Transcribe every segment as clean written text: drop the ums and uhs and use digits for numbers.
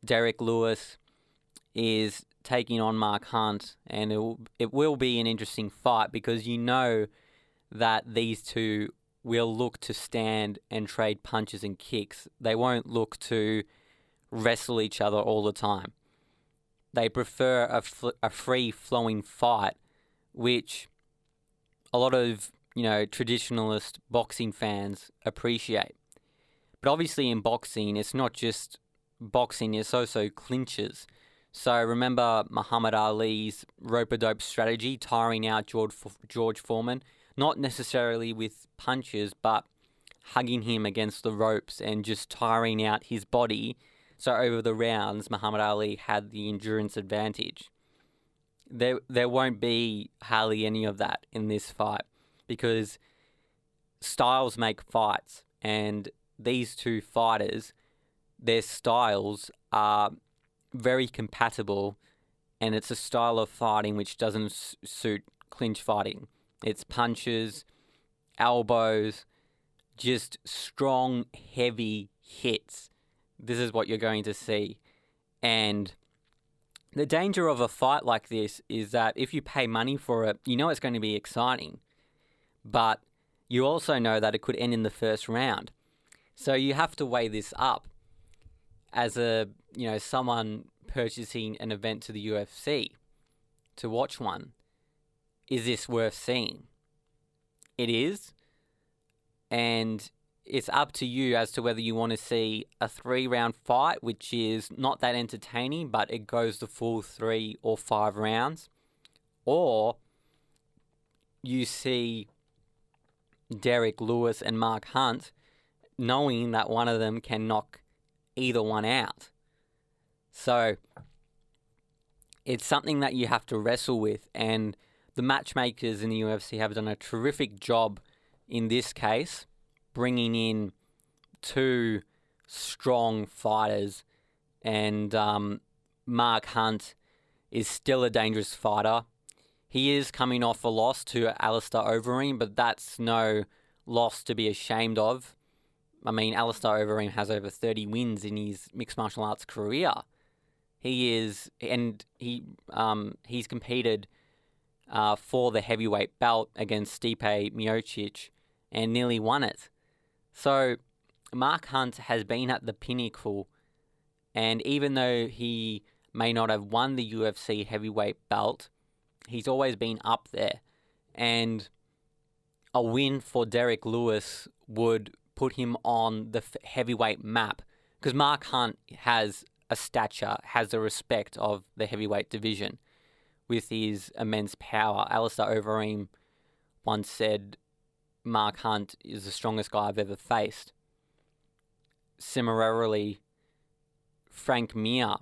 Derrick Lewis is taking on Mark Hunt, and it will be an interesting fight because you know that these two will look to stand and trade punches and kicks. They won't look to wrestle each other all the time. They prefer a free-flowing fight, which a lot of, traditionalist boxing fans appreciate. But obviously in boxing, it's not just boxing, it's also clinches. So remember Muhammad Ali's rope-a-dope strategy, tiring out George Foreman, not necessarily with punches, but hugging him against the ropes and just tiring out his body. So over the rounds, Muhammad Ali had the endurance advantage. There won't be hardly any of that in this fight because styles make fights, and these two fighters, their styles are very compatible, and it's a style of fighting which doesn't suit clinch fighting. It's punches, elbows, just strong, heavy hits. This is what you're going to see. And the danger of a fight like this is that if you pay money for it, you know it's going to be exciting. But you also know that it could end in the first round. So you have to weigh this up as someone purchasing an event to the UFC to watch one. Is this worth seeing? It is. And it's up to you as to whether you want to see a 3-round fight, which is not that entertaining, but it goes the full 3 or 5 rounds. Or you see Derrick Lewis and Mark Hunt knowing that one of them can knock either one out. So it's something that you have to wrestle with, and the matchmakers in the UFC have done a terrific job in this case, bringing in 2 strong fighters, and Mark Hunt is still a dangerous fighter. He is coming off a loss to Alistair Overeem, but that's no loss to be ashamed of. I mean, Alistair Overeem has over 30 wins in his mixed martial arts career. He's competed for the heavyweight belt against Stipe Miocic and nearly won it. So Mark Hunt has been at the pinnacle, and even though he may not have won the UFC heavyweight belt, he's always been up there. And a win for Derrick Lewis would put him on the heavyweight map, because Mark Hunt has a stature, has the respect of the heavyweight division with his immense power. Alistair Overeem once said Mark Hunt is the strongest guy I've ever faced. Similarly, Frank Mir,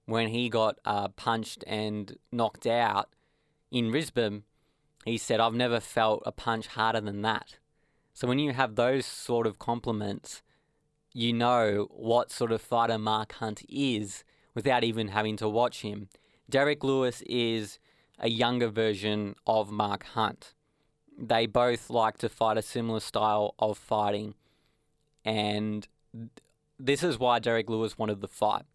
when he got punched and knocked out in Brisbane, he said, "I've never felt a punch harder than that." So when you have those sort of compliments, you know what sort of fighter Mark Hunt is without even having to watch him. Derrick Lewis is a younger version of Mark Hunt. They both like to fight a similar style of fighting, and this is why Derrick Lewis wanted the fight,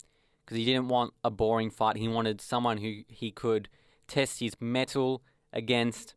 because he didn't want a boring fight. He wanted someone who he could test his mettle against